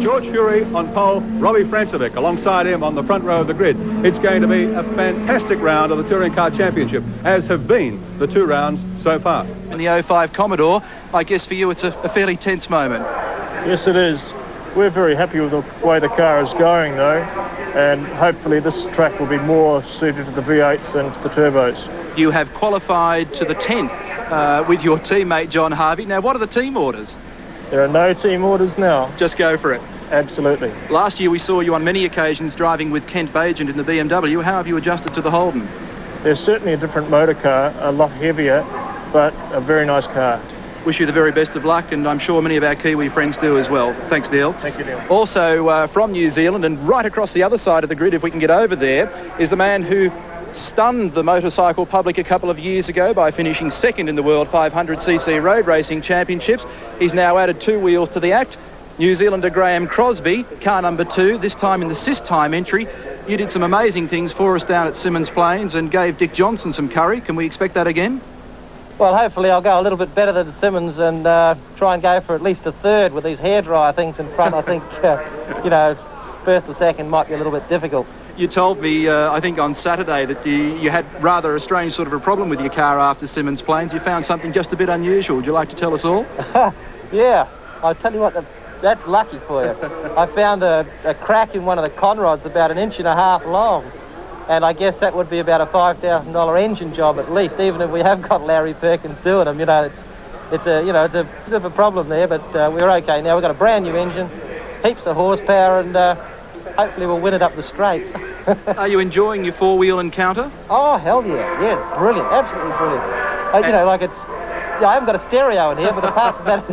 George Fury on pole, Robbie Francevic alongside him on the front row of the grid. It's going to be a fantastic round of the Touring Car Championship, as have been the 2 rounds so far. In the 05 Commodore, I guess for you it's a fairly tense moment. Yes, it is. We're very happy with the way the car is going, though, and hopefully this track will be more suited to the V8s and to the turbos. You have qualified to the 10th with your teammate John Harvey. Now, what are the team orders? There are no team orders now. Just go for it. Absolutely. Last year we saw you on many occasions driving with Kent Bagent in the BMW. How have you adjusted to the Holden? There's certainly a different motor car, a lot heavier, but a very nice car. Wish you the very best of luck, and I'm sure many of our Kiwi friends do as well. Thanks, Neil. Thank you, Neil. Also from New Zealand, and right across the other side of the grid, if we can get over there, is the man who stunned the motorcycle public a couple of years ago by finishing second in the World 500cc Road Racing Championships. He's now added 2 wheels to the act. New Zealander Graham Crosby, car number 2, this time in the Cis time entry. You did some amazing things for us down at Symmons Plains and gave Dick Johnson some curry. Can we expect that again? Well, hopefully I'll go a little bit better than Symmons and try and go for at least a third with these hairdryer things in front. I think, first or second might be a little bit difficult. You told me, I think on Saturday, that you had rather a strange sort of a problem with your car after Symmons Plains. You found something just a bit unusual. Would you like to tell us all? Yeah, I'll tell you what, that's lucky for you. I found a crack in one of the conrods about 1.5 inches long. And I guess that would be about a $5,000 engine job at least, even if we have got Larry Perkins doing them. It's a bit of a problem there, but we're okay now. We've got a brand new engine, heaps of horsepower, and hopefully we'll win it up the straights. Are you enjoying your 4-wheel encounter? Oh, hell yeah. Yeah, brilliant. Absolutely brilliant. I haven't got a stereo in here, but apart from that,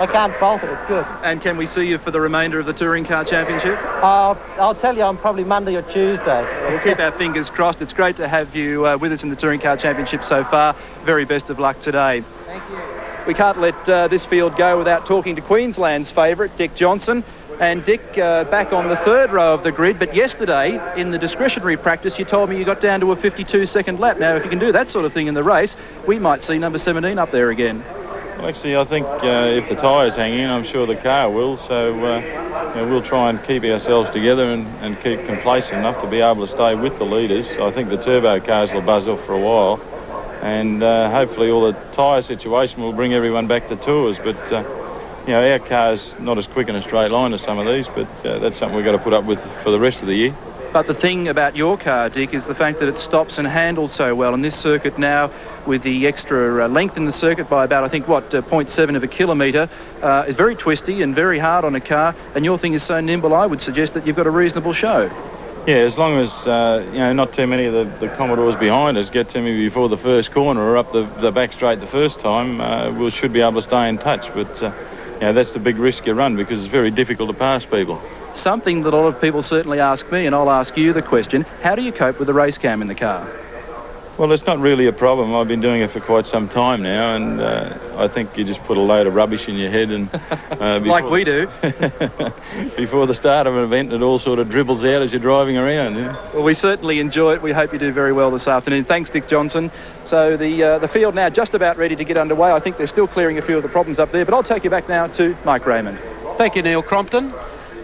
I can't fault it. It's good. And can we see you for the remainder of the Touring Car Championship? I'll tell you, I'm probably Monday or Tuesday. We'll keep our fingers crossed. It's great to have you with us in the Touring Car Championship so far. Very best of luck today. Thank you. We can't let this field go without talking to Queensland's favourite, Dick Johnson. And Dick, back on the 3rd row of the grid, but yesterday in the discretionary practice you told me you got down to a 52-second lap. Now, if you can do that sort of thing in the race, we might see number 17 up there again. Well, actually, I think if the tyres hang in, I'm sure the car will. So we'll try and keep ourselves together and keep complacent enough to be able to stay with the leaders. I think the turbo cars will buzz off for a while. And hopefully all the tyre situation will bring everyone back to tours. But, our car's not as quick in a straight line as some of these, but that's something we've got to put up with for the rest of the year. But the thing about your car, Dick, is the fact that it stops and handles so well. And this circuit now, with the extra length in the circuit by about, 0.7 of a kilometre, is very twisty and very hard on a car. And your thing is so nimble, I would suggest that you've got a reasonable show. Yeah, as long as, not too many of the Commodores behind us get to me before the first corner or up the back straight the first time, we should be able to stay in touch. But, that's the big risk you run because it's very difficult to pass people. Something that a lot of people certainly ask me, and I'll ask you the question, how do you cope with the race cam in the car? Well, it's not really a problem. I've been doing it for quite some time now, and I think you just put a load of rubbish in your head and... like we do. Before the start of an event, it all sort of dribbles out as you're driving around. Yeah? Well, we certainly enjoy it. We hope you do very well this afternoon. Thanks, Dick Johnson. So the field now just about ready to get underway. I think they're still clearing a few of the problems up there, but I'll take you back now to Mike Raymond. Thank you, Neil Crompton.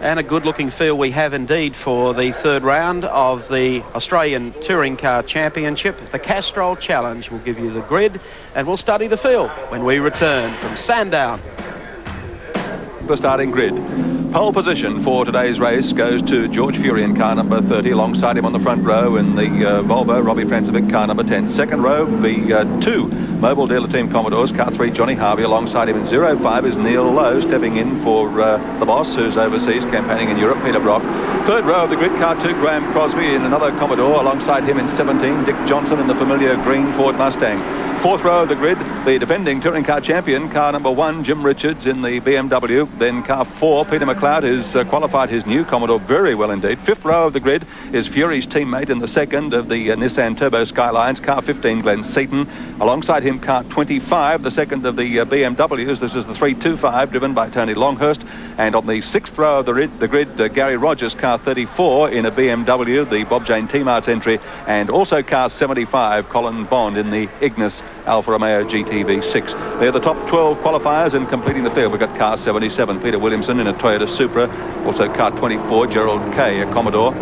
And a good-looking field we have indeed for the 3rd round of the Australian Touring Car Championship. The Castrol Challenge will give you the grid, and we'll study the field when we return from Sandown. The starting grid. Pole position for today's race goes to George Fury in car number 30. Alongside him on the front row in the Volvo, Robbie Francevic, car number 10. Second row, the 2 Mobile Dealer Team Commodores, car 3, Johnny Harvey. Alongside him in 05 is Neil Lowe, stepping in for the boss, who's overseas campaigning in Europe, Peter Brock. Third row of the grid, car 2, Graham Crosby in another Commodore. Alongside him in 17, Dick Johnson in the familiar green Ford Mustang. Fourth row of the grid, the defending Touring Car Champion, car number 1, Jim Richards in the BMW. Then car 4, Peter McLeod, who's qualified his new Commodore very well indeed. Fifth row of the grid is Fury's teammate in the second of the Nissan Turbo Skylines, car 15, Glenn Seaton. Alongside him, car 25, the second of the BMWs. This is the 325, driven by Tony Longhurst. And on the sixth row of the grid, Gary Rogers, car 34 in a BMW, the Bob Jane T-Mart's entry. And also car 75, Colin Bond in the Ignis Alfa Romeo GTV6. They're the top 12 qualifiers in completing the field. We've got car 77, Peter Williamson in a Toyota Supra. Also car 24, Gerald Kay, a Commodore.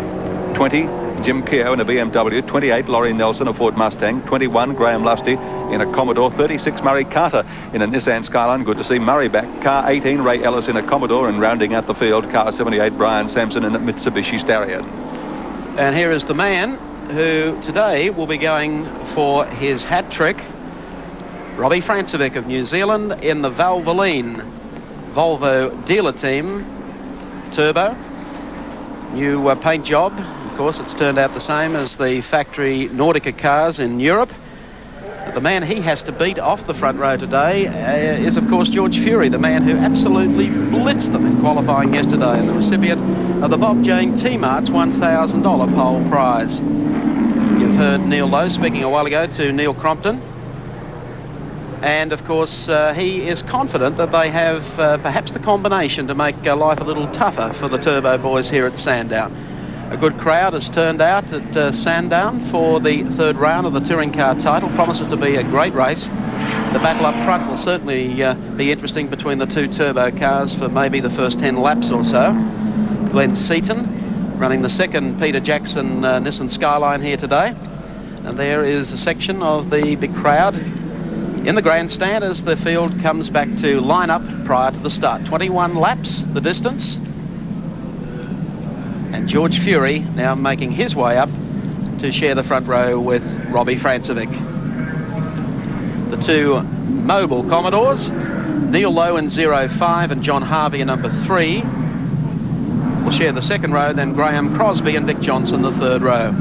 20, Jim Keogh in a BMW. 28, Laurie Nelson, a Ford Mustang. 21, Graham Lusty in a Commodore. 36, Murray Carter in a Nissan Skyline. Good to see Murray back. Car 18, Ray Ellis in a Commodore. And rounding out the field, car 78, Brian Sampson in a Mitsubishi Starion. And here is the man who today will be going for his hat trick. Robbie Francevic of New Zealand in the Valvoline Volvo Dealer Team Turbo. New paint job. Of course, it's turned out the same as the factory Nordica cars in Europe. But the man he has to beat off the front row today is, of course, George Fury, the man who absolutely blitzed them in qualifying yesterday, and the recipient of the Bob Jane T-Mart's $1,000 pole prize. You've heard Neil Lowe speaking a while ago to Neil Crompton. And, of course, he is confident that they have perhaps the combination to make life a little tougher for the Turbo boys here at Sandown. A good crowd has turned out at Sandown for the third round of the touring car title. Promises to be a great race. The battle up front will certainly be interesting between the two turbo cars for maybe the first 10 laps or so. Glenn Seaton running the second Peter Jackson Nissan Skyline here today. And there is a section of the big crowd in the grandstand as the field comes back to line up prior to the start. 21 laps the distance. And George Fury now making his way up to share the front row with Robbie Francevic. The two mobile Commodores, Neil Lowe in 05 and John Harvey in number 3, will share the second row, then Graham Crosby and Vic Johnson the third row.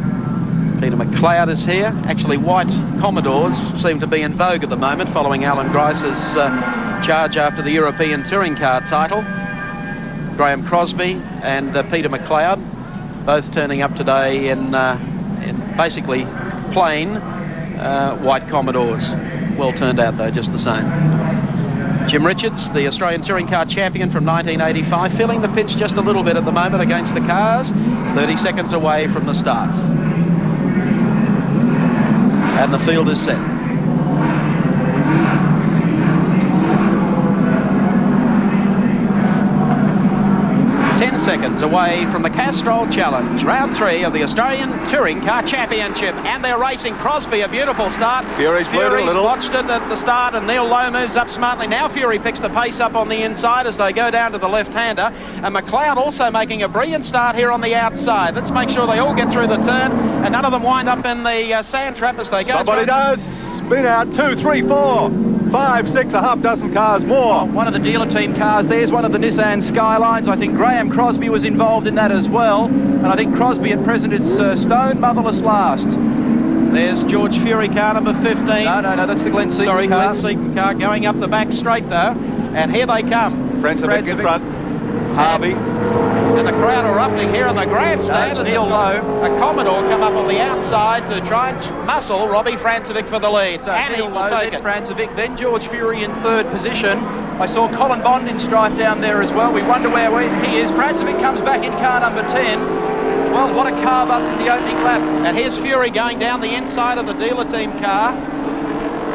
Peter McLeod is here. Actually, white Commodores seem to be in vogue at the moment following Alan Grice's charge after the European touring car title. Graham Crosby and Peter McLeod both turning up today in basically plain white Commodores. Well turned out though, just the same. Jim Richards, the Australian touring car champion from 1985, feeling the pinch just a little bit at the moment against the cars. 30 seconds away from the start. And the field is set. 10 seconds away from the Castrol Challenge, round 3 of the Australian Touring Car Championship, and they're racing. Crosby, a beautiful start. Fury's watched it at the start, and Neil Lowe moves up smartly. Now Fury picks the pace up on the inside as they go down to the left-hander, and McLeod also making a brilliant start here on the outside. Let's make sure they all get through the turn, and none of them wind up in the sand trap as they go. Somebody does. Spin out. 2, 3, 4, 5, 6, a half dozen cars more. One of the dealer team cars. There's one of the Nissan Skylines. I think Graham Crosby was involved in that as well. And I think Crosby at present is stone motherless last. There's George Fury, car number 15. No, that's the Glenn Seaton car. Glenn Seaton car going up the back straight though. And here they come. Francevic in front. Harvey. And the crowd erupting here on the grandstand. Neil Lowe. A Commodore come up on the outside to try and muscle Robbie Francevic for the lead. So and Neil he will Lowe, take then it. Francevic, then George Fury in third position. I saw Colin Bond in strife down there as well. We wonder where he is. Francevic comes back in car number 10. Well, what a carve up in the opening lap. And here's Fury going down the inside of the dealer team car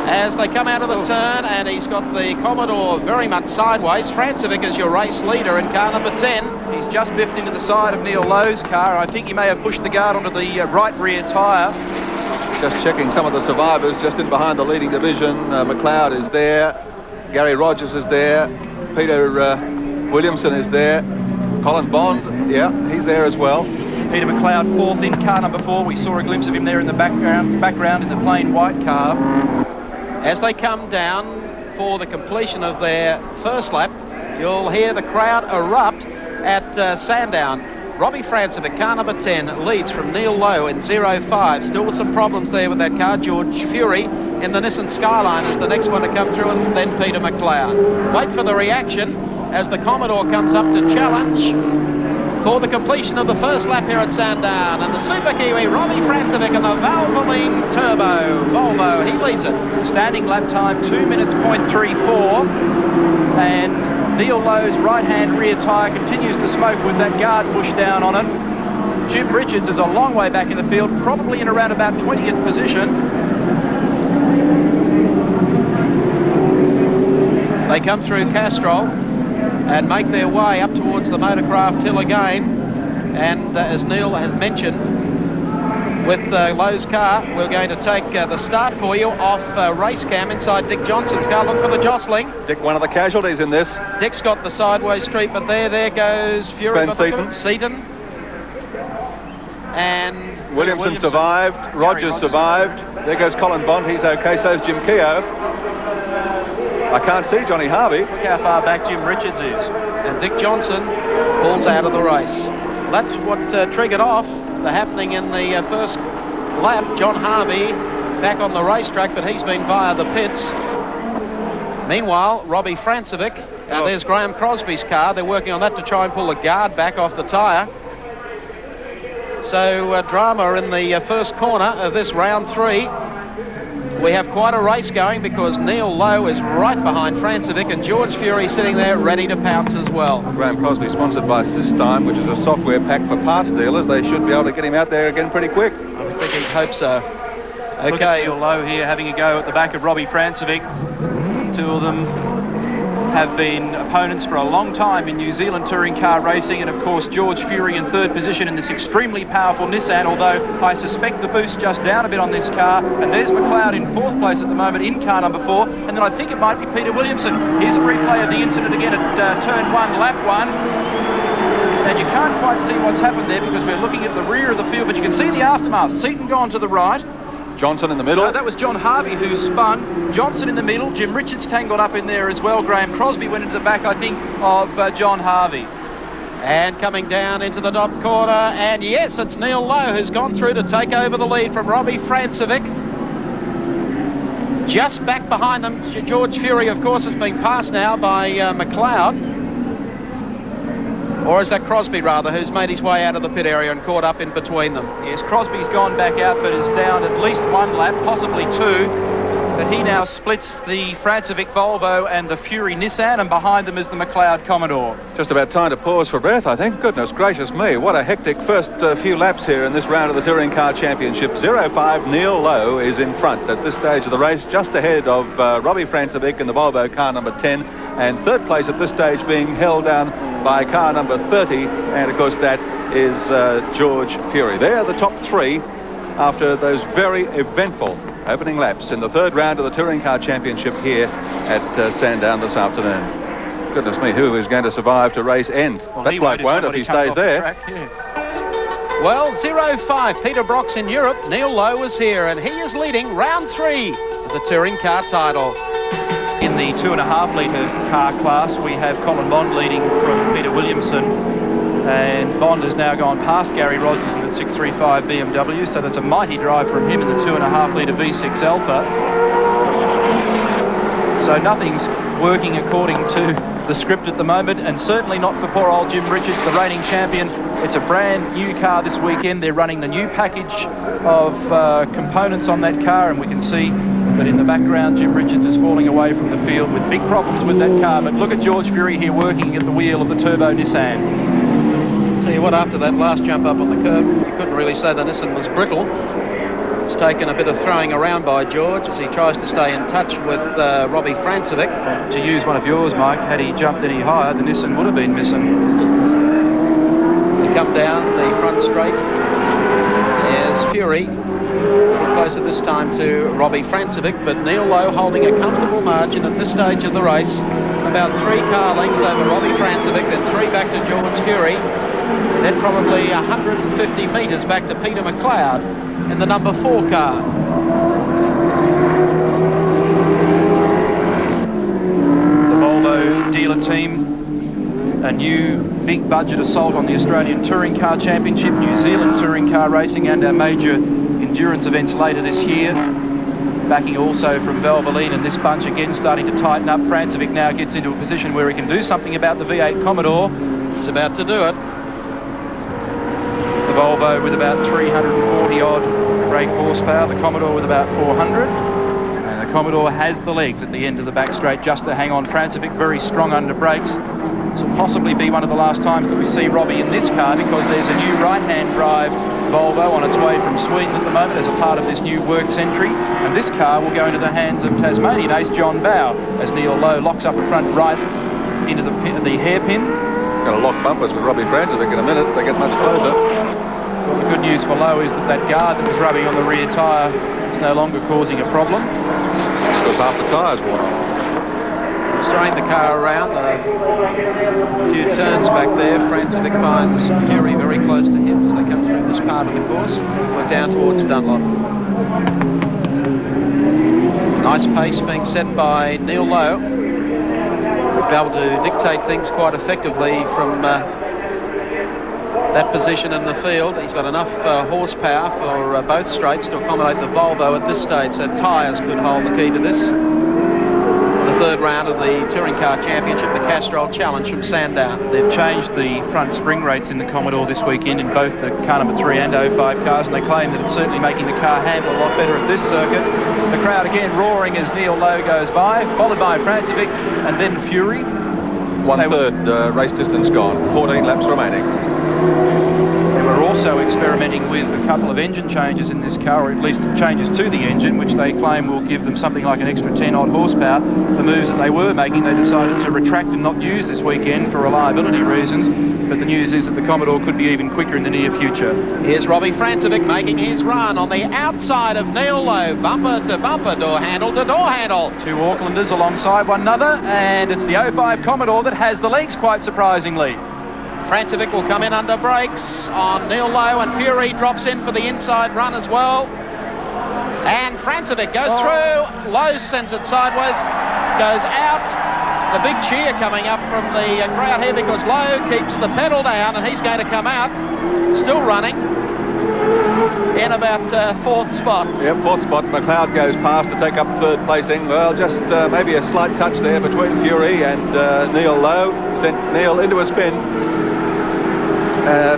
as they come out of the turn, and he's got the Commodore very much sideways. Francevic is your race leader in car number 10. He's just biffed into the side of Neil Lowe's car. I think he may have pushed the guard onto the right rear tyre. Just checking some of the survivors just in behind the leading division. McLeod is there. Gary Rogers is there. Peter Williamson is there. Colin Bond, yeah, he's there as well. Peter McLeod fourth in car number 4. We saw a glimpse of him there in the background in the plain white car. As they come down for the completion of their first lap, you'll hear the crowd erupt at Sandown. Robbie Francevic, car number 10, leads from Neil Lowe in 05. Still with some problems there with that car. George Fury in the Nissan Skyline is the next one to come through, and then Peter McLeod. Wait for the reaction as the Commodore comes up to challenge for the completion of the first lap here at Sandown. And the Super Kiwi, Robbie Francevic, and the Valvoline Turbo Volvo, he leads it. Standing lap time 2 minutes .34, and Neil Lowe's right-hand rear tyre continues to smoke with that guard pushed down on it. Jim Richards is a long way back in the field, probably in around about 20th position. They come through Castrol and make their way up towards the Motorcraft Hill again. And as Neil has mentioned, with Lowe's car, we're going to take the start for you off race cam inside Dick Johnson's car. Look for the jostling. Dick, one of the casualties in this. Dick's got the sideways treatment there. There goes Fury. Seaton. And Williamson survived. Rogers survived. There goes Colin Bond. He's okay. So's Jim Keogh. I can't see Johnny Harvey. Look how far back Jim Richards is. And Dick Johnson pulls out of the race. That's what triggered off the happening in the first lap. John Harvey back on the racetrack, but he's been via the pits. Meanwhile, Robbie Francevic, there's Graham Crosby's car. They're working on that to try and pull the guard back off the tyre. So drama in the first corner of this round 3. We have quite a race going because Neil Lowe is right behind Francevic and George Fury sitting there ready to pounce as well. Graham Crosby sponsored by Systime, which is a software pack for parts dealers. They should be able to get him out there again pretty quick. I think he'd hope so. Look at Neil Lowe here having a go at the back of Robbie Francevic. Two of them have been opponents for a long time in New Zealand touring car racing, and of course George Fury in third position in this extremely powerful Nissan, although I suspect the boost just down a bit on this car. And there's McLeod in fourth place at the moment in car number 4, and then I think it might be Peter Williamson. Here's a replay of the incident again at turn 1, lap 1. And you can't quite see what's happened there because we're looking at the rear of the field, but you can see the aftermath. Seaton gone to the right. Johnson in the middle. That was John Harvey who spun. Johnson in the middle. Jim Richards tangled up in there as well. Graham Crosby went into the back, I think, of John Harvey. And coming down into the top corner, and yes, it's Neil Lowe who's gone through to take over the lead from Robbie Francevic. Just back behind them, George Fury, of course, has been passed now by McLeod. Or is that Crosby, rather, who's made his way out of the pit area and caught up in between them? Yes, Crosby's gone back out, but is down at least 1 lap, possibly 2. But he now splits the Francevic Volvo and the Fury Nissan, and behind them is the McLeod Commodore. Just about time to pause for breath, I think. Goodness gracious me, what a hectic first few laps here in this round of the Touring Car Championship. 05 Neil Lowe is in front at this stage of the race, just ahead of Robbie Francevic in the Volvo car number 10, and third place at this stage being held down by car number 30, and of course that is George Fury. They're the top 3 after those very eventful opening laps in the third round of the Touring Car Championship here at Sandown this afternoon. Goodness me, who is going to survive to race end? Well, that bloke won't if he stays there. Well, 05, Peter Brock's in Europe. Neil Lowe is here, and he is leading round 3 of the Touring Car title. In the 2.5 litre car class, we have Colin Bond leading from Peter Williamson, and Bond has now gone past Gary Rogers in the 635 BMW, so that's a mighty drive from him in the 2.5 litre V6 Alpha. So nothing's working according to the script at the moment, and certainly not for poor old Jim Richards, the reigning champion. It's a brand new car this weekend. They're running the new package of components on that car, and we can see that in the background Jim Richards is falling away from the field with big problems with that car. But look at George Fury here working at the wheel of the turbo Nissan. Tell you what, after that last jump up on the curb, you couldn't really say the Nissan was brittle. It's taken a bit of throwing around by George as he tries to stay in touch with Robbie Francevic. To use one of yours, Mike, had he jumped any higher, the Nissan would have been missing. They come down the front straight. There's Fury. Closer this time to Robbie Francevic, but Neil Lowe holding a comfortable margin at this stage of the race. About 3 car lengths over Robbie Francevic, then 3 back to George Fury, then probably 150 metres back to Peter McLeod in the number 4 car. The Volvo Dealer Team, a new big budget assault on the Australian Touring Car Championship, New Zealand Touring Car Racing, and our major endurance events later this year. Backing also from Valvoline, and this bunch again starting to tighten up. Francevic now gets into a position where he can do something about the V8 Commodore. He's about to do it. The Volvo with about 340 odd brake horsepower, the Commodore with about 400. And the Commodore has the legs at the end of the back straight just to hang on. Francevic very strong under brakes. This will possibly be one of the last times that we see Robbie in this car, because there's a new right-hand drive Volvo on its way from Sweden at the moment as a part of this new works entry. And this car will go into the hands of Tasmanian ace John Bowe as Neil Lowe locks up the front right into the hairpin. Going to lock bumpers with Robbie Francevic in a minute. They get much closer. Well, the good news for Lowe is that guard that was rubbing on the rear tyre is no longer causing a problem. Because half the tyres worn off. Straighten the car around, a few turns back there. Francevic finds Fury very close to him as they come through this part of the course. We're down towards Dunlop. Nice pace being set by Neil Lowe. He'll be able to dictate things quite effectively from that position in the field. He's got enough horsepower for both straights to accommodate the Volvo at this stage, so tyres could hold the key to this. The third round of the Touring Car Championship, the Castrol Challenge from Sandown. They've changed the front spring rates in the Commodore this weekend in both the car number 3 and 05 cars, and they claim that it's certainly making the car handle a lot better at this circuit. The crowd again roaring as Neil Lowe goes by, followed by Francevic and then Fury. One-third race distance gone, 14 laps remaining. They were also experimenting with a couple of engine changes in this car, or at least changes to the engine, which they claim will give them something like an extra 10-odd horsepower. The moves that they were making, they decided to retract and not use this weekend for reliability reasons. But the news is that the Commodore could be even quicker in the near future. Here's Robbie Francevic making his run on the outside of Neil Lowe. Bumper to bumper, door handle to door handle. Two Aucklanders alongside one another, and it's the 05 Commodore that has the legs, quite surprisingly. Francevic will come in under brakes on Neil Lowe, and Fury drops in for the inside run as well. And Francevic goes through. Lowe sends it sideways, goes out. The big cheer coming up from the crowd here because Lowe keeps the pedal down and he's going to come out, still running, in about fourth spot. Yep, fourth spot. McLeod goes past to take up third placing. Well, just maybe a slight touch there between Fury and Neil Lowe. Sent Neil into a spin.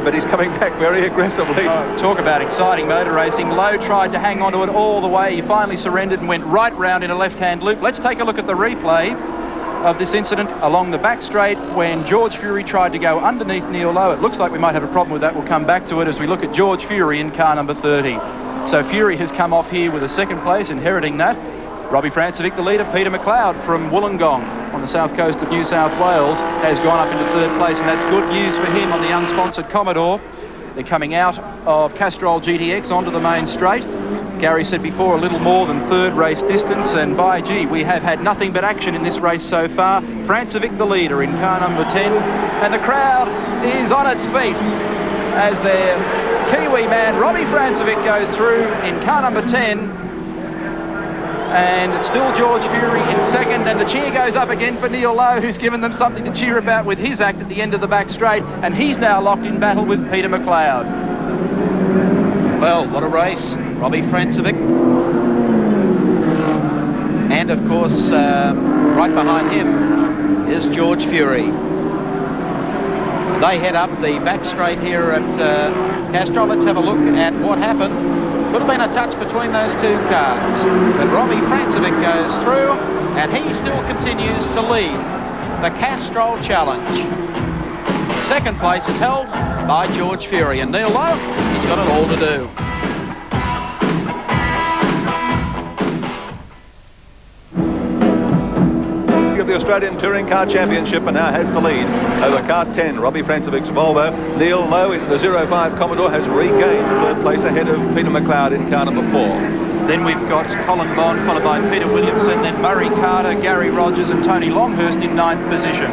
But he's coming back very aggressively. Talk about exciting motor racing. Lowe tried to hang on to it all the way. He finally surrendered and went right round in a left-hand loop. Let's take a look at the replay of this incident along the back straight when George Fury tried to go underneath Neil Lowe. It looks like we might have a problem with that. We'll come back to it as we look at George Fury in car number 30. So Fury has come off here with a second place, inheriting that. Robbie Francevic, the leader. Peter McLeod from Wollongong on the south coast of New South Wales has gone up into third place, and that's good news for him on the unsponsored Commodore. They're coming out of Castrol GTX onto the main straight. Gary said before, a little more than third race distance, and by gee, we have had nothing but action in this race so far. Francevic the leader in car number 10, and the crowd is on its feet as their Kiwi man Robbie Francevic goes through in car number 10. And it's still George Fury in second, and the cheer goes up again for Neil Lowe, who's given them something to cheer about with his act at the end of the back straight, and he's now locked in battle with Peter McLeod. Well, what a race. Robbie Francevic. And of course, right behind him is George Fury. They head up the back straight here at Castrol. Let's have a look at what happened. Could have been a touch between those two cars, but Robbie Francevic goes through and he still continues to lead the Castrol Challenge. Second place is held by George Fury, and Neil Lowe, he's got it all to do. Of the Australian Touring Car Championship, and now has the lead over car 10, Robbie Francevic's Volvo. Neil Lowe in the 05 Commodore has regained third place ahead of Peter McLeod in car number 4. Then we've got Colin Bond, followed by Peter Williamson, then Murray Carter, Gary Rogers and Tony Longhurst in 9th position.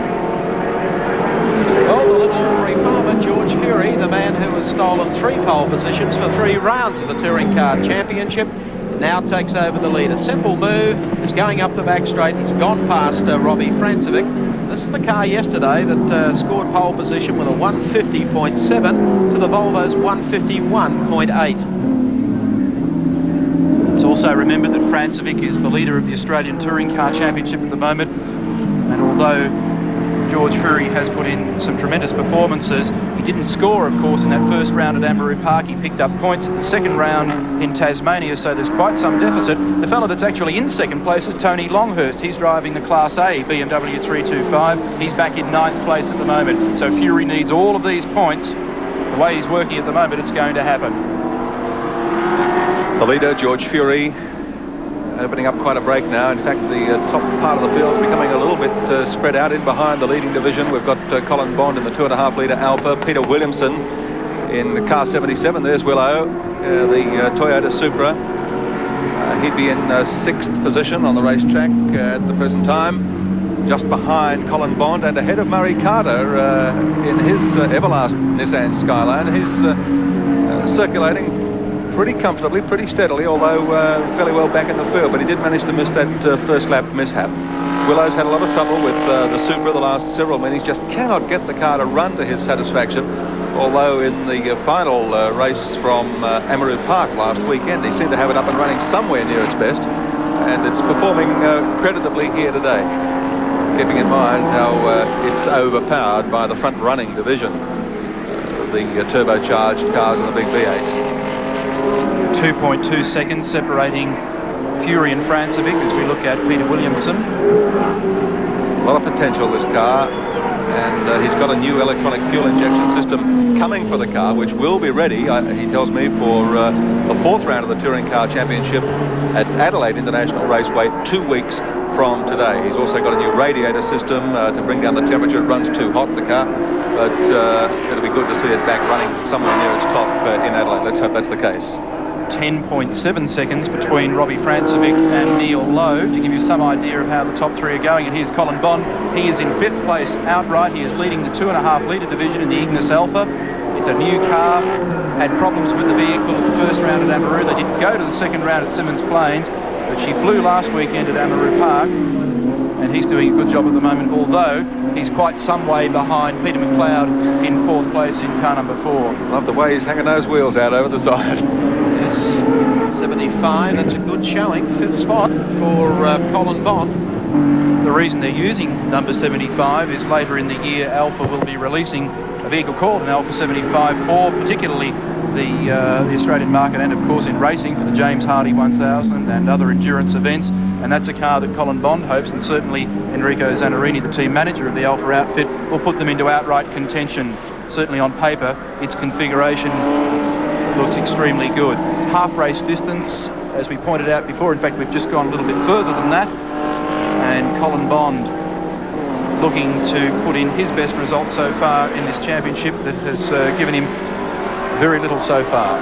Well, the little reformer George Fury, the man who has stolen 3 pole positions for 3 rounds of the Touring Car Championship, now takes over the lead. A simple move is going up the back straight. He's gone past Robbie Francevic. This is the car yesterday that scored pole position with a 150.7 to the Volvo's 151.8. It's also remembered that Francevic is the leader of the Australian Touring Car Championship at the moment, and although George Fury has put in some tremendous performances, he didn't score, of course, in that first round at Amberoo Park. He picked up points in the second round in Tasmania, so there's quite some deficit. The fellow that's actually in second place is Tony Longhurst. He's driving the Class A BMW 325. He's back in 9th place at the moment. So Fury needs all of these points. The way he's working at the moment, it's going to happen. The leader, George Fury, opening up quite a break now. In fact, the top part of the field is becoming a little bit spread out in behind the leading division. We've got Colin Bond in the 2.5 litre Alpha, Peter Williamson in the car 77. There's Willow, the Toyota Supra. He'd be in 6th position on the racetrack at the present time, just behind Colin Bond and ahead of Murray Carter in his Everlast Nissan Skyline. He's circulating pretty comfortably, pretty steadily, although fairly well back in the field, but he did manage to miss that first lap mishap. Willow's had a lot of trouble with the Supra the last several minutes, just cannot get the car to run to his satisfaction, although in the final race from Amaru Park last weekend, he seemed to have it up and running somewhere near its best, and it's performing creditably here today, keeping in mind how it's overpowered by the front-running division, the turbocharged cars and the big V8s. 2.2 seconds separating Fury and Francevic as we look at Peter Williamson. A lot of potential, this car, and he's got a new electronic fuel injection system coming for the car, which will be ready, he tells me, for the 4th round of the Touring Car Championship at Adelaide International Raceway 2 weeks from today. He's also got a new radiator system to bring down the temperature. It runs too hot, the car, but it'll be good to see it back running somewhere near its top in Adelaide. Let's hope that's the case. 10.7 seconds between Robbie Francevic and Neil Lowe to give you some idea of how the top 3 are going. And here's Colin Bond. He is in 5th place outright. He is leading the 2.5 litre division in the Ignis Alpha. It's a new car, had problems with the vehicle at the first round at Amaru. They didn't go to the 2nd round at Symonds Plains, but she flew last weekend at Amaru Park, and he's doing a good job at the moment, although he's quite some way behind Peter McLeod in 4th place in car number 4. Love the way he's hanging those wheels out over the side. Yes, 75, that's a good showing. 5th spot for Colin Bond. The reason they're using number 75 is later in the year Alpha will be releasing a vehicle called an Alpha 75 for particularly the Australian market, and of course in racing for the James Hardy 1000 and other endurance events, and that's a car that Colin Bond hopes, and certainly Enrico Zannarini, the team manager of the Alpha outfit, will put them into outright contention. Certainly on paper its configuration looks extremely good. Half race distance, as we pointed out before. In fact, we've just gone a little bit further than that, and Colin Bond looking to put in his best result so far in this championship that has given him very little so far.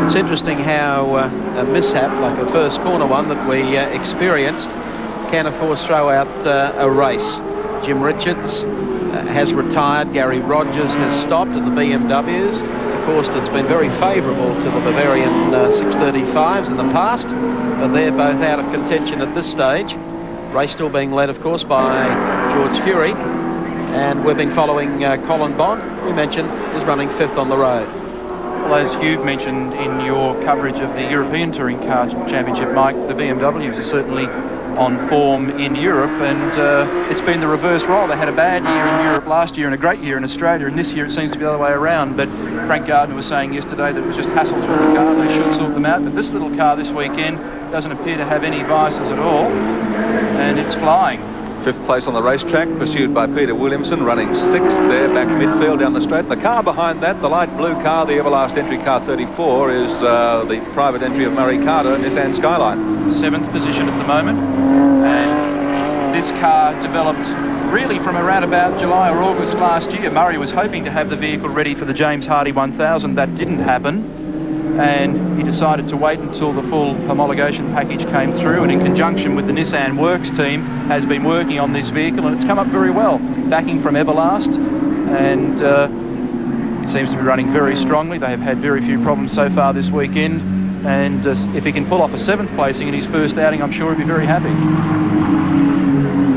It's interesting how a mishap like the first corner one that we experienced can of course throw out a race. Jim Richards has retired. Gary Rogers has stopped at the BMWs. Of course, that's been very favourable to the Bavarian 635s in the past, but they're both out of contention at this stage. Race still being led, of course, by George Fury, and we've been following Colin Bond, we mentioned, is running 5th on the road. Well, as you've mentioned in your coverage of the European Touring Car Championship, Mike, the BMWs are certainly on form in Europe, and it's been the reverse role. They had a bad year in Europe last year and a great year in Australia, and this year it seems to be the other way around. But Frank Gardner was saying yesterday that it was just hassles with the car, they should sort them out. But this little car this weekend doesn't appear to have any vices at all, and it's flying. 5th place on the racetrack, pursued by Peter Williamson, running 6th there, back midfield down the straight. The car behind that, the light blue car, the Everlast entry car 34, is the private entry of Murray Carter, Nissan Skyline. 7th position at the moment, and this car developed really from around about July or August last year. Murray was hoping to have the vehicle ready for the James Hardy 1000. That didn't happen, and he decided to wait until the full homologation package came through, and in conjunction with the Nissan Works team has been working on this vehicle, and it's come up very well. Backing from Everlast, and it seems to be running very strongly. They have had very few problems so far this weekend, and if he can pull off a 7th placing in his first outing, I'm sure he'll be very happy.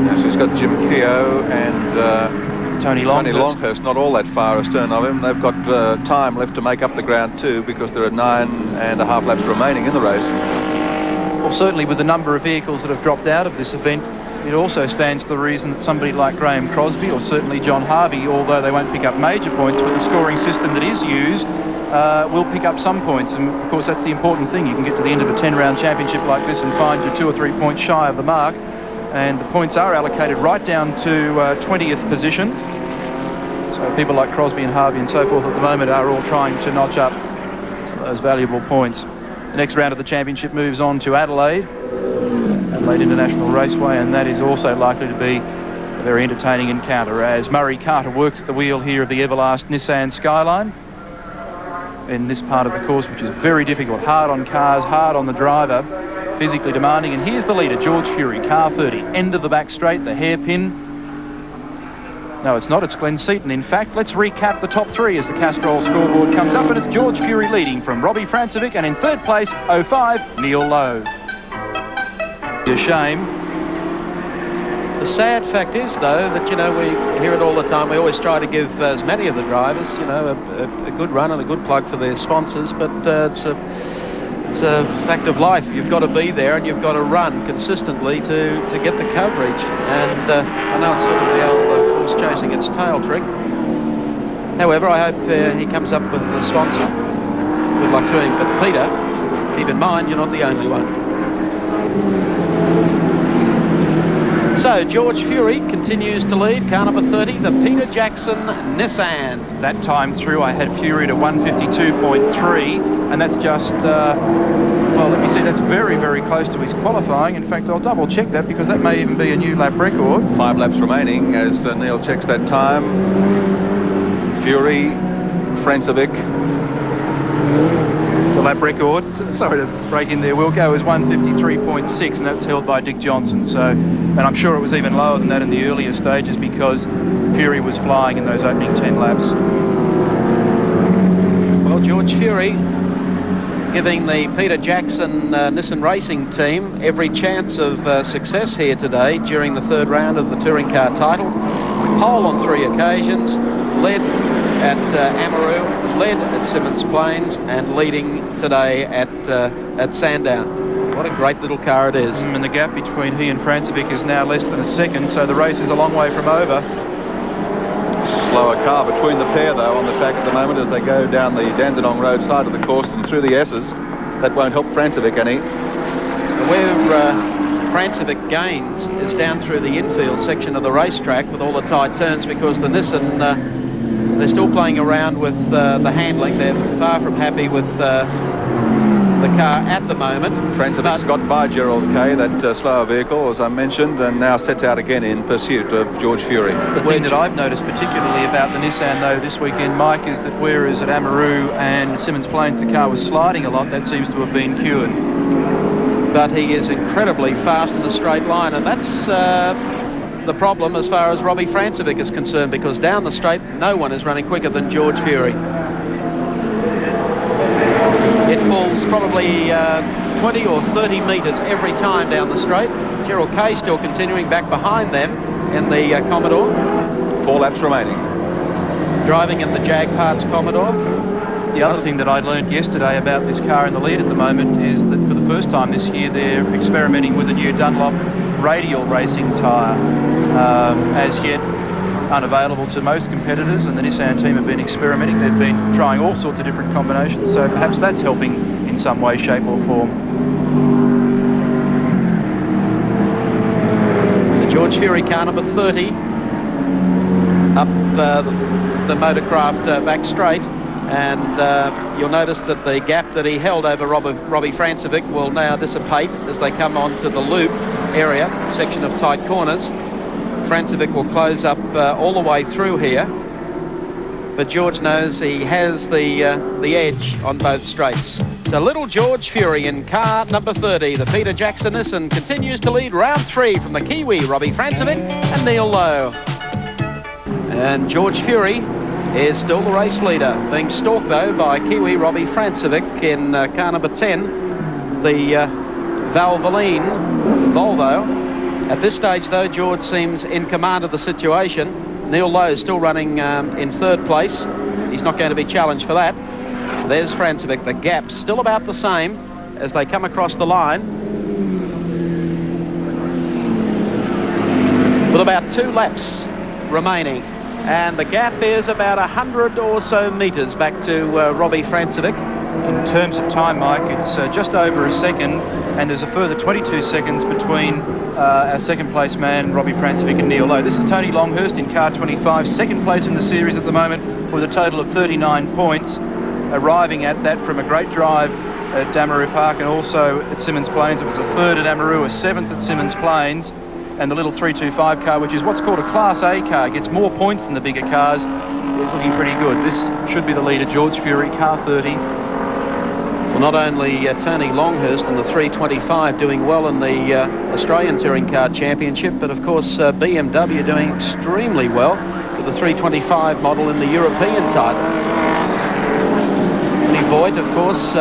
Yeah, so he's got Jim Keogh and Tony Longhurst not all that far astern of him. They've got time left to make up the ground too, because there are 9.5 laps remaining in the race. Well, certainly with the number of vehicles that have dropped out of this event, it also stands to the reason that somebody like Graham Crosby or certainly John Harvey, although they won't pick up major points, but the scoring system that is used will pick up some points. And of course that's the important thing. You can get to the end of a 10-round championship like this and find you're 2 or 3 points shy of the mark, and the points are allocated right down to 20th position. So people like Crosby and Harvey and so forth at the moment are all trying to notch up those valuable points. The next round of the championship moves on to Adelaide International Raceway, and that is also likely to be a very entertaining encounter as Murray Carter works at the wheel here of the Everlast Nissan Skyline in this part of the course, which is very difficult, hard on cars, hard on the driver, physically demanding. And here's the leader, George Fury, car 30, end of the back straight, the hairpin. No, it's not, it's Glenn Seaton. In fact, let's recap the top three as the Castrol scoreboard comes up, and it's George Fury leading from Robbie Francevic, and in third place, 05, Neil Lowe. A shame. The sad fact is, though, that, you know, we hear it all the time. We always try to give as many of the drivers, you know, a good run and a good plug for their sponsors, but it's a fact of life. You've got to be there and you've got to run consistently to get the coverage. And I know it's sort of the old horse chasing its tail trick. However, I hope he comes up with a sponsor. Good luck to him. But Peter, keep in mind, you're not the only one. So George Fury continues to lead, car number 30, the Peter Jackson Nissan. That time through I had Fury to 152.3, and that's just, well, let me see, that's very, very close to his qualifying. In fact, I'll double check that because that may even be a new lap record. 5 laps remaining as Neil checks that time. Fury, Francevic. The lap record, sorry to break in there, Wilco, is 153.6, and that's held by Dick Johnson. So, and I'm sure it was even lower than that in the earlier stages because Fury was flying in those opening 10 laps. Well, George Fury giving the Peter Jackson Nissan Racing team every chance of success here today during the third round of the touring car title. Pole on 3 occasions, led at Amaroo, led at Symmons Plains, and leading today at Sandown. What a great little car it is. And the gap between he and Francevic is now less than a second, so the race is a long way from over. Slower car between the pair, though, on the track at the moment as they go down the Dandenong Road side of the course and through the S's. That won't help Francevic any. Where Francevic gains is down through the infield section of the racetrack with all the tight turns because the Nissan, they're still playing around with the handling. They're far from happy with the car at the moment. Francevic's got by Gerald Kay, that slower vehicle, as I mentioned, and now sets out again in pursuit of George Fury. The thing that I've noticed particularly about the Nissan, though, this weekend, Mike, is that whereas at Amaroo and Symmons Plains the car was sliding a lot, that seems to have been cured. But he is incredibly fast in a straight line, and that's the problem as far as Robbie Francevic is concerned, because down the straight no one is running quicker than George Fury. It falls probably 20 or 30 metres every time down the straight. Gerald Kay still continuing back behind them in the Commodore. 4 laps remaining. Driving in the Jag Parts Commodore. The other thing that I learned yesterday about this car in the lead at the moment is that for the first time this year they're experimenting with a new Dunlop radial racing tyre, as yet unavailable to most competitors, and the Nissan team have been experimenting. They've been trying all sorts of different combinations, so perhaps that's helping in some way, shape or form. So George Fury, car number 30, up the Motorcraft back straight, and you'll notice that the gap that he held over Robbie Francevic will now dissipate as they come onto the loop area, section of tight corners. Francevic will close up all the way through here, but George knows he has the edge on both straights. So little George Fury in car number 30, the Peter Jackson Nissan, continues to lead round 3 from the Kiwi Robbie Francevic and Neil Lowe. And George Fury is still the race leader, being stalked though by Kiwi Robbie Francevic in car number 10, the Valvoline Volvo. At this stage though, George seems in command of the situation. Neil Lowe still running in third place. He's not going to be challenged for that. There's Francevic. The gap's still about the same as they come across the line, with about 2 laps remaining. And the gap is about 100 or so metres back to Robbie Francevic. In terms of time, Mike, it's just over a second, and there's a further 22 seconds between our second place man, Robbie Francevic, and Neil Lowe. This is Tony Longhurst in car 25, second place in the series at the moment with a total of 39 points. arriving at that from a great drive at Damaroo Park and also at Symmons Plains. It was a third at Damaroo, a seventh at Symmons Plains, and the little 325 car, which is what's called a Class A car, gets more points than the bigger cars, is looking pretty good. This should be the leader, George Fury, car 30. Well, not only Tony Longhurst in the 325 doing well in the Australian Touring Car Championship, but of course BMW doing extremely well with the 325 model in the European title. Tony Voigt, of course,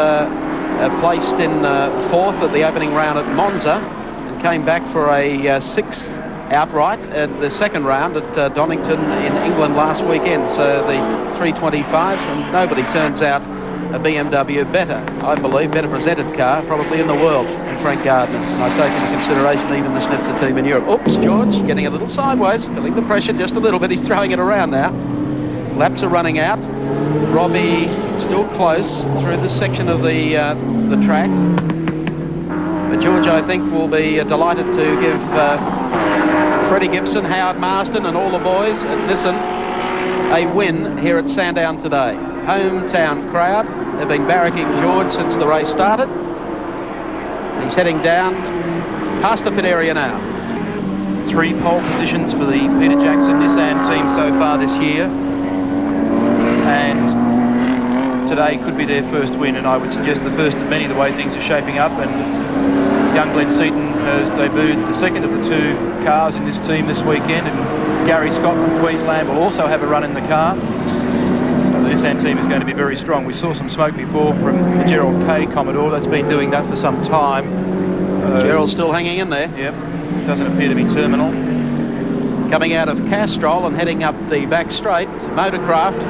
placed in fourth at the opening round at Monza and came back for a sixth outright at the second round at Donington in England last weekend. So the 325s, and nobody turns out a BMW better, I believe, better presented car probably in the world than Frank Gardner. And I take into consideration even the Schnitzer team in Europe. Oops, George getting a little sideways, feeling the pressure just a little bit. He's throwing it around now. Laps are running out. Robbie still close through this section of the track. But George, I think, will be delighted to give Freddie Gibson, Howard Marsden and all the boys at Nissan a win here at Sandown today. Hometown crowd. They've been barracking George since the race started. And he's heading down past the pit area now. 3 pole positions for the Peter Jackson Nissan team so far this year. And today could be their first win, and I would suggest the first of many the way things are shaping up. And young Glenn Seaton has debuted the second of the 2 cars in this team this weekend, and Gary Scott from Queensland will also have a run in the car. So the Nissan team is going to be very strong. We saw some smoke before from the Gerald K Commodore. That's been doing that for some time. Gerald's still hanging in there. Yep, doesn't appear to be terminal. Coming out of Castrol and heading up the back straight, Motorcraft.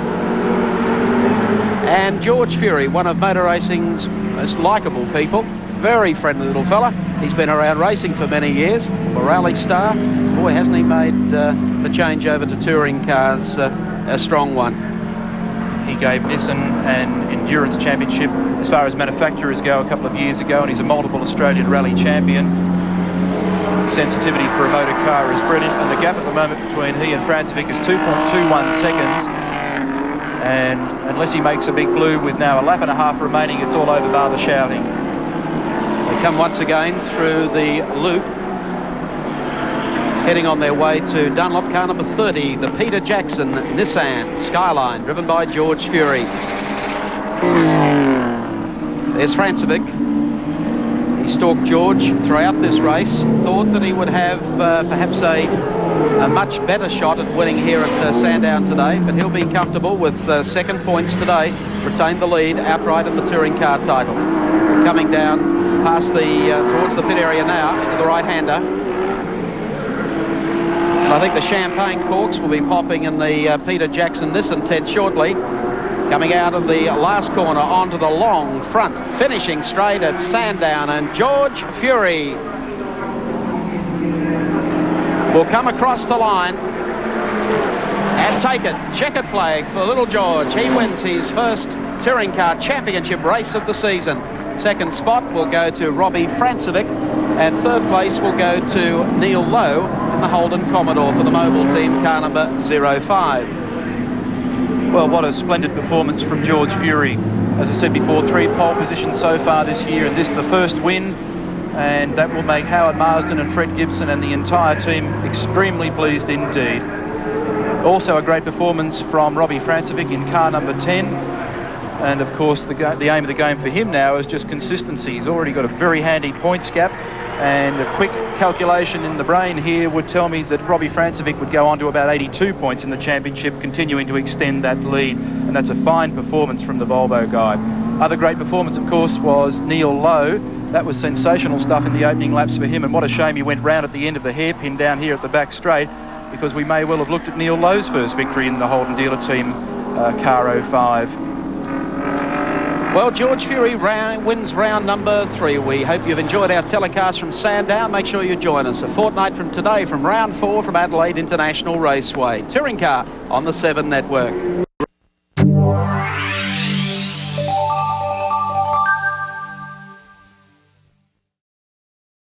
And George Fury, one of motor racing's most likeable people. Very friendly little fella. He's been around racing for many years. A rally star. Boy, hasn't he made the change over to touring cars a strong one. He gave Nissan an endurance championship as far as manufacturers go a couple of years ago, and he's a multiple Australian rally champion. Sensitivity for a motor car is brilliant, and the gap at the moment between he and Francevic is 2.21 seconds. And unless he makes a big blue with now a lap and a half remaining, it's all over bar the shouting. They come once again through the loop, heading on their way to Dunlop car number 30, the Peter Jackson Nissan Skyline, driven by George Fury. There's Francevic. He stalked George throughout this race, thought that he would have perhaps a much better shot at winning here at Sandown today, but he'll be comfortable with second points today, retain the lead outright in the touring car title. Coming down past towards the pit area now, into the right-hander. And I think the champagne corks will be popping in the Peter Jackson Nissan tent shortly. Coming out of the last corner onto the long front, finishing straight at Sandown, and George Fury will come across the line and take it. Checkered flag for little George. He wins his first touring car championship race of the season. Second spot will go to Robbie Francevic, and third place will go to Neil Lowe in the Holden Commodore for the mobile team, car number 05. Well, what a splendid performance from George Fury. As I said before, 3 pole positions so far this year, and this the first win, and that will make Howard Marsden and Fred Gibson and the entire team extremely pleased indeed. Also a great performance from Robbie Francevic in car number 10. And of course the aim of the game for him now is just consistency. He's already got a very handy points gap, and a quick calculation in the brain here would tell me that Robbie Francevic would go on to about 82 points in the championship, continuing to extend that lead, and that's a fine performance from the Volvo guy. Other great performance, of course, was Neil Lowe. That was sensational stuff in the opening laps for him, and what a shame he went round at the end of the hairpin down here at the back straight, because we may well have looked at Neil Lowe's first victory in the Holden Dealer Team car 05. Well, George Fury wins round number 3. We hope you've enjoyed our telecast from Sandown. Make sure you join us a fortnight from today from round 4 from Adelaide International Raceway. Touring car on the 7 network.